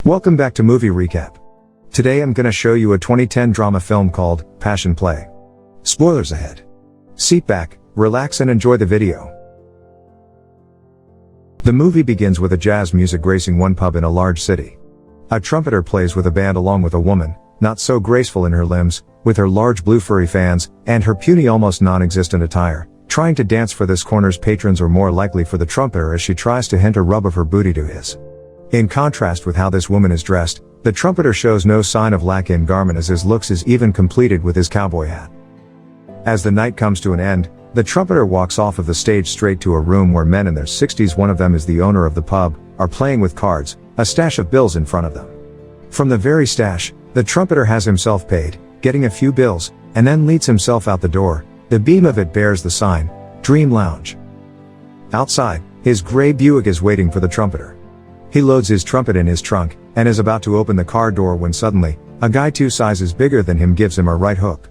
Welcome back to Movie Recap. Today I'm gonna show you a 2010 drama film called Passion Play. Spoilers ahead. Sit back, relax and enjoy the video. The movie begins with a jazz music gracing one pub in a large city. A trumpeter plays with a band along with a woman, not so graceful in her limbs, with her large blue furry fans, and her puny almost non-existent attire, trying to dance for this corner's patrons or more likely for the trumpeter as she tries to hint a rub of her booty to his. In contrast with how this woman is dressed, the trumpeter shows no sign of lack in garment as his looks is even completed with his cowboy hat. As the night comes to an end, the trumpeter walks off of the stage straight to a room where men in their 60s, one of them is the owner of the pub, are playing with cards, a stash of bills in front of them. From the very stash, the trumpeter has himself paid, getting a few bills, and then leads himself out the door. The beam of it bears the sign, Dream Lounge. Outside, his gray Buick is waiting for the trumpeter. He loads his trumpet in his trunk, and is about to open the car door when suddenly, a guy 2 sizes bigger than him gives him a right hook.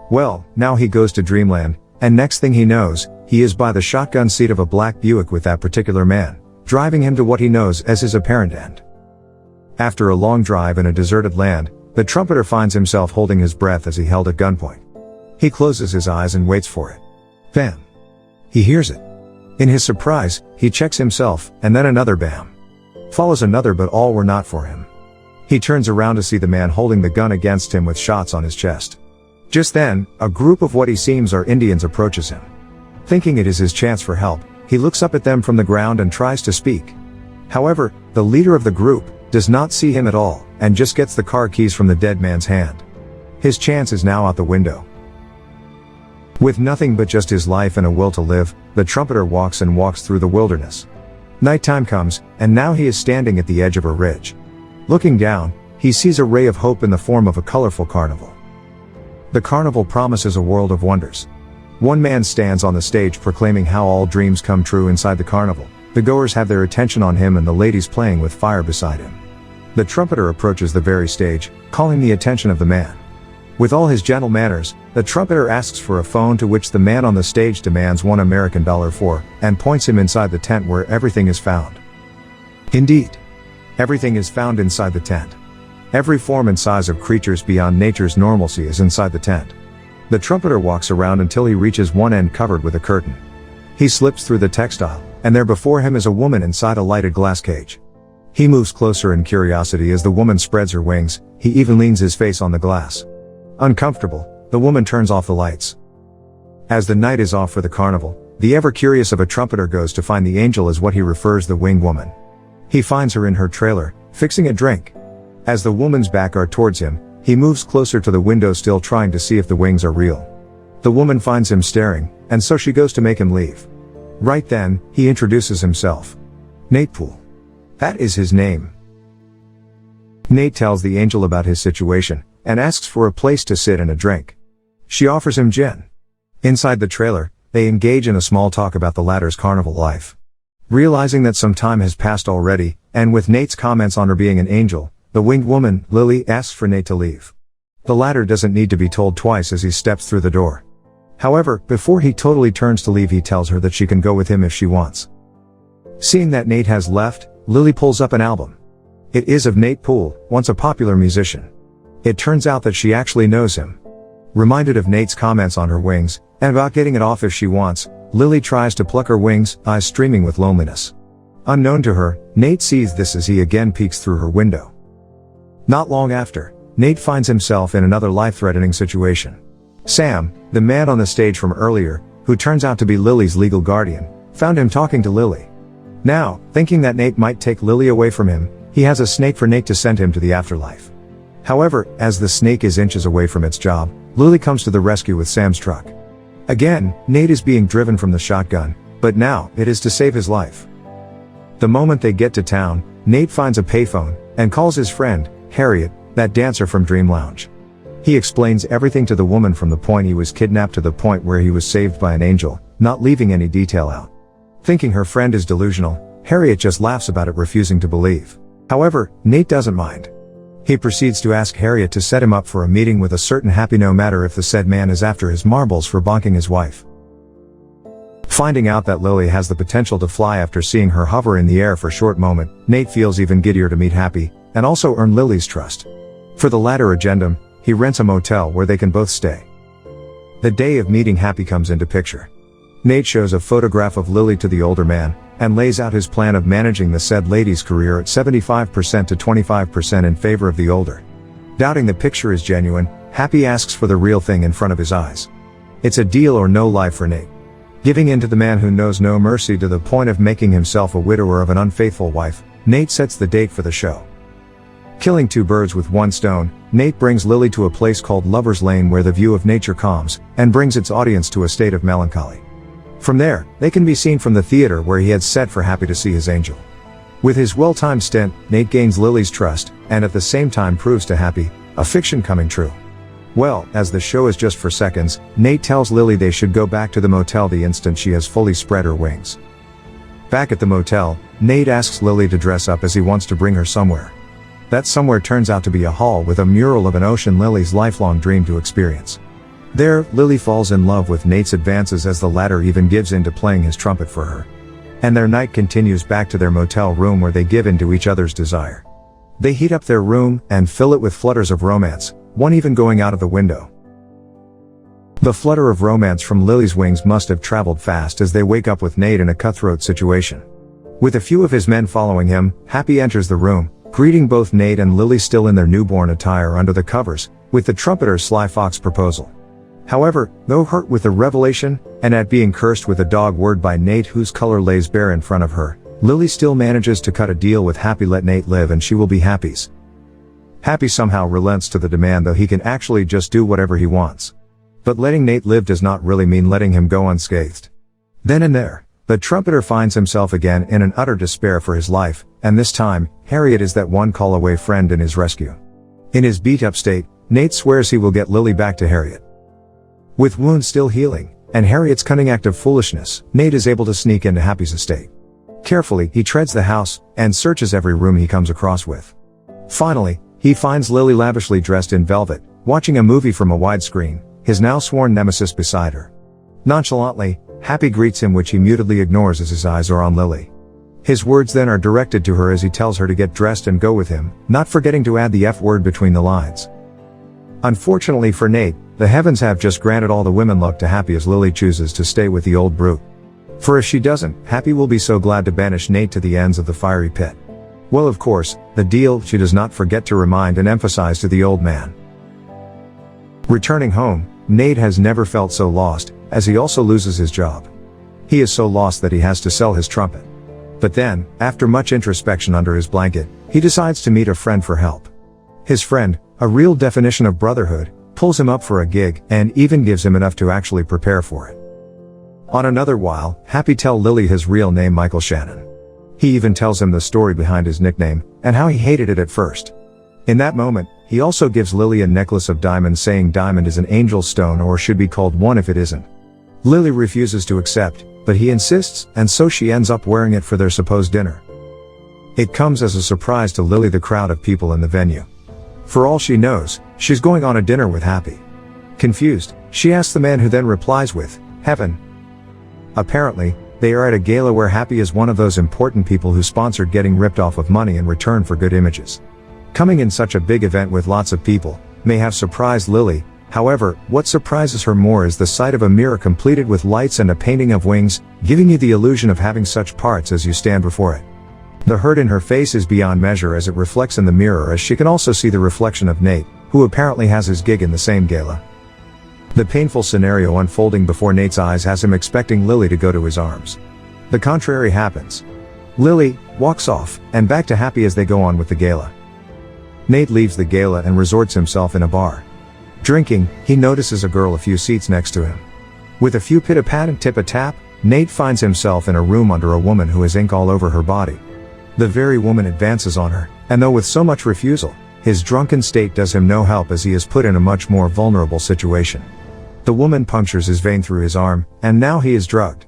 Well, now he goes to Dreamland, and next thing he knows, he is by the shotgun seat of a black Buick with that particular man, driving him to what he knows as his apparent end. After a long drive in a deserted land, the trumpeter finds himself holding his breath as he held at gunpoint. He closes his eyes and waits for it. Bam! He hears it. In his surprise, he checks himself, and then another bam. Follows another, but all were not for him. He turns around to see the man holding the gun against him with shots on his chest. Just then, a group of what he seems are Indians approaches him. Thinking it is his chance for help, he looks up at them from the ground and tries to speak. However, the leader of the group does not see him at all, and just gets the car keys from the dead man's hand. His chance is now out the window. With nothing but just his life and a will to live, the trumpeter walks and walks through the wilderness. Nighttime comes, and now he is standing at the edge of a ridge. Looking down, he sees a ray of hope in the form of a colorful carnival. The carnival promises a world of wonders. One man stands on the stage proclaiming how all dreams come true inside the carnival. The goers have their attention on him and the ladies playing with fire beside him. The trumpeter approaches the very stage, calling the attention of the man. With all his gentle manners, the trumpeter asks for a phone, to which the man on the stage demands $1 American for, and points him inside the tent where everything is found. Indeed. Everything is found inside the tent. Every form and size of creatures beyond nature's normalcy is inside the tent. The trumpeter walks around until he reaches one end covered with a curtain. He slips through the textile, and there before him is a woman inside a lighted glass cage. He moves closer in curiosity as the woman spreads her wings. He even leans his face on the glass. Uncomfortable, the woman turns off the lights. As the night is off for the carnival, the ever-curious of a trumpeter goes to find the angel, as what he refers the winged woman. He finds her in her trailer, fixing a drink. As the woman's back are towards him, he moves closer to the window, still trying to see if the wings are real. The woman finds him staring, and so she goes to make him leave. Right then, he introduces himself. Nate Poole. That is his name. Nate tells the angel about his situation, and asks for a place to sit and a drink. She offers him gin. Inside the trailer, they engage in a small talk about the latter's carnival life. Realizing that some time has passed already, and with Nate's comments on her being an angel, the winged woman, Lily, asks for Nate to leave. The latter doesn't need to be told twice as he steps through the door. However, before he totally turns to leave, he tells her that she can go with him if she wants. Seeing that Nate has left, Lily pulls up an album. It is of Nate Poole, once a popular musician. It turns out that she actually knows him. Reminded of Nate's comments on her wings, and about getting it off if she wants, Lily tries to pluck her wings, eyes streaming with loneliness. Unknown to her, Nate sees this as he again peeks through her window. Not long after, Nate finds himself in another life-threatening situation. Sam, the man on the stage from earlier, who turns out to be Lily's legal guardian, found him talking to Lily. Now, thinking that Nate might take Lily away from him, he has a snake for Nate to send him to the afterlife. However, as the snake is inches away from its job, Lily comes to the rescue with Sam's truck. Again, Nate is being driven from the shotgun, but now, it is to save his life. The moment they get to town, Nate finds a payphone, and calls his friend, Harriet, that dancer from Dream Lounge. He explains everything to the woman from the point he was kidnapped to the point where he was saved by an angel, not leaving any detail out. Thinking her friend is delusional, Harriet just laughs about it, refusing to believe. However, Nate doesn't mind. He proceeds to ask Harriet to set him up for a meeting with a certain happy, no matter if the said man is after his marbles for bonking his wife. Finding out that Lily has the potential to fly after seeing her hover in the air for a short moment, Nate feels even giddier to meet Happy, and also earn Lily's trust. For the latter agendum, he rents a motel where they can both stay. The day of meeting Happy comes into picture. Nate shows a photograph of Lily to the older man, and lays out his plan of managing the said lady's career at 75% to 25% in favor of the older. Doubting the picture is genuine, Happy asks for the real thing in front of his eyes. It's a deal or no life for Nate. Giving in to the man who knows no mercy to the point of making himself a widower of an unfaithful wife, Nate sets the date for the show. Killing two birds with one stone, Nate brings Lily to a place called Lover's Lane where the view of nature calms, and brings its audience to a state of melancholy. From there, they can be seen from the theater where he had set for Happy to see his angel. With his well-timed stint, Nate gains Lily's trust, and at the same time proves to Happy, a fiction coming true. Well, as the show is just for seconds, Nate tells Lily they should go back to the motel the instant she has fully spread her wings. Back at the motel, Nate asks Lily to dress up as he wants to bring her somewhere. That somewhere turns out to be a hall with a mural of an ocean Lily's lifelong dream to experience. There, Lily falls in love with Nate's advances as the latter even gives in to playing his trumpet for her. And their night continues back to their motel room where they give in to each other's desire. They heat up their room and fill it with flutters of romance, one even going out of the window. The flutter of romance from Lily's wings must have traveled fast as they wake up with Nate in a cutthroat situation. With a few of his men following him, Happy enters the room, greeting both Nate and Lily still in their newborn attire under the covers, with the trumpeter's Sly Fox proposal. However, though hurt with the revelation, and at being cursed with a dog word by Nate whose color lays bare in front of her, Lily still manages to cut a deal with Happy. Let Nate live and she will be Happy's. Happy somehow relents to the demand though he can actually just do whatever he wants. But letting Nate live does not really mean letting him go unscathed. Then and there, the trumpeter finds himself again in an utter despair for his life, and this time, Harriet is that one call away friend in his rescue. In his beat-up state, Nate swears he will get Lily back to Harriet. With wounds still healing, and Harriet's cunning act of foolishness, Nate is able to sneak into Happy's estate. Carefully, he treads the house, and searches every room he comes across with. Finally, he finds Lily lavishly dressed in velvet, watching a movie from a widescreen, his now sworn nemesis beside her. Nonchalantly, Happy greets him, which he mutedly ignores as his eyes are on Lily. His words then are directed to her as he tells her to get dressed and go with him, not forgetting to add the F word between the lines. Unfortunately for Nate, the heavens have just granted all the women luck to Happy as Lily chooses to stay with the old brute. For if she doesn't, Happy will be so glad to banish Nate to the ends of the fiery pit. Well, of course, the deal she does not forget to remind and emphasize to the old man. Returning home, Nate has never felt so lost, as he also loses his job. He is so lost that he has to sell his trumpet. But then, after much introspection under his blanket, he decides to meet a friend for help. His friend, a real definition of brotherhood, pulls him up for a gig, and even gives him enough to actually prepare for it. On another while, Happy tells Lily his real name, Michael Shannon. He even tells him the story behind his nickname, and how he hated it at first. In that moment, he also gives Lily a necklace of diamonds saying diamond is an angel stone or should be called one if it isn't. Lily refuses to accept, but he insists, and so she ends up wearing it for their supposed dinner. It comes as a surprise to Lily the crowd of people in the venue. For all she knows, she's going on a dinner with Happy. Confused, she asks the man who then replies with, "Heaven." Apparently, they are at a gala where Happy is one of those important people who sponsored getting ripped off of money in return for good images. Coming in such a big event with lots of people, may have surprised Lily. However, what surprises her more is the sight of a mirror completed with lights and a painting of wings, giving you the illusion of having such parts as you stand before it. The hurt in her face is beyond measure as it reflects in the mirror, as she can also see the reflection of Nate, who apparently has his gig in the same gala. The painful scenario unfolding before Nate's eyes has him expecting Lily to go to his arms. The contrary happens. Lily walks off, and back to Happy as they go on with the gala. Nate leaves the gala and resorts himself in a bar. Drinking, he notices a girl a few seats next to him. With a few pit-a-pat and tip-a-tap, Nate finds himself in a room under a woman who has ink all over her body. The very woman advances on her, and though with so much refusal, his drunken state does him no help as he is put in a much more vulnerable situation. The woman punctures his vein through his arm, and now he is drugged.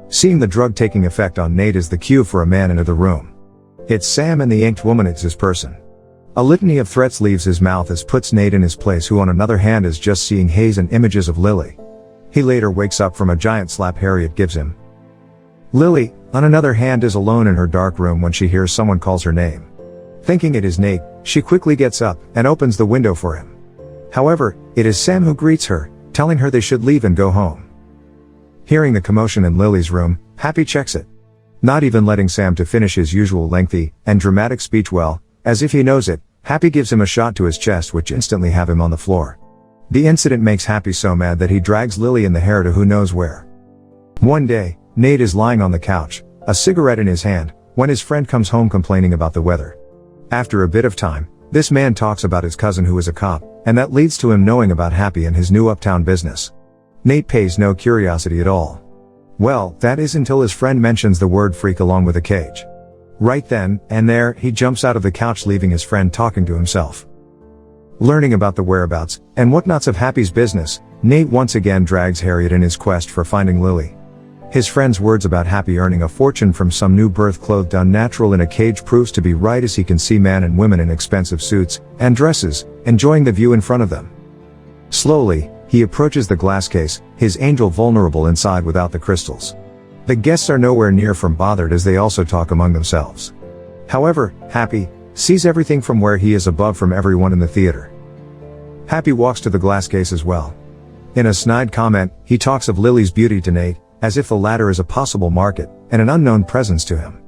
Seeing the drug taking effect on Nate is the cue for a man into the room. It's Sam, and the inked woman is his person. A litany of threats leaves his mouth as puts Nate in his place, who on another hand is just seeing haze and images of Lily. He later wakes up from a giant slap Harriet gives him. Lily, on another hand, is alone in her dark room when she hears someone calls her name. Thinking it is Nate, she quickly gets up and opens the window for him. However, it is Sam who greets her, telling her they should leave and go home. Hearing the commotion in Lily's room, Happy checks it. Not even letting Sam to finish his usual lengthy and dramatic speech well, as if he knows it, Happy gives him a shot to his chest which instantly have him on the floor. The incident makes Happy so mad that he drags Lily in the hair to who knows where. One day, Nate is lying on the couch, a cigarette in his hand, when his friend comes home complaining about the weather. After a bit of time, this man talks about his cousin who is a cop, and that leads to him knowing about Happy and his new uptown business. Nate pays no curiosity at all. Well, that is until his friend mentions the word freak along with a cage. Right then and there, he jumps out of the couch leaving his friend talking to himself. Learning about the whereabouts and whatnots of Happy's business, Nate once again drags Harriet in his quest for finding Lily. His friend's words about Happy earning a fortune from some new birth clothed unnatural in a cage proves to be right as he can see men and women in expensive suits and dresses, enjoying the view in front of them. Slowly, he approaches the glass case, his angel vulnerable inside without the crystals. The guests are nowhere near from bothered as they also talk among themselves. However, Happy sees everything from where he is above from everyone in the theater. Happy walks to the glass case as well. In a snide comment, he talks of Lily's beauty to Nate, as if the latter is a possible market and an unknown presence to him.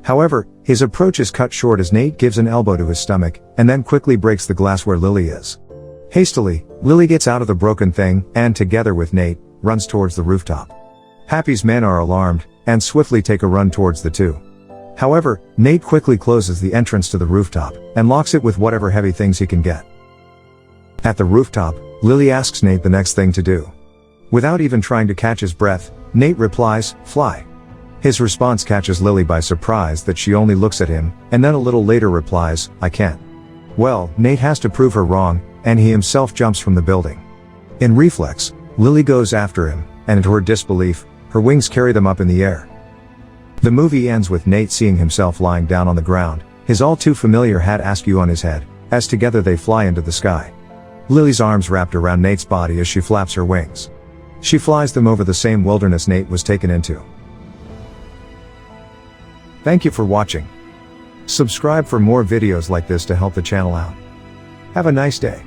However, his approach is cut short as Nate gives an elbow to his stomach and then quickly breaks the glass where Lily is. Hastily, Lily gets out of the broken thing and, together with Nate, runs towards the rooftop. Happy's men are alarmed and swiftly take a run towards the two. However, Nate quickly closes the entrance to the rooftop and locks it with whatever heavy things he can get. At the rooftop, Lily asks Nate the next thing to do. Without even trying to catch his breath, Nate replies, "Fly." His response catches Lily by surprise that she only looks at him, and then a little later replies, "I can't." Well, Nate has to prove her wrong, and he himself jumps from the building. In reflex, Lily goes after him, and to her disbelief, her wings carry them up in the air. The movie ends with Nate seeing himself lying down on the ground, his all too familiar hat askew on his head, as together they fly into the sky. Lily's arms wrapped around Nate's body as she flaps her wings. She flies them over the same wilderness Nate was taken into. Thank you for watching. Subscribe for more videos like this to help the channel out. Have a nice day.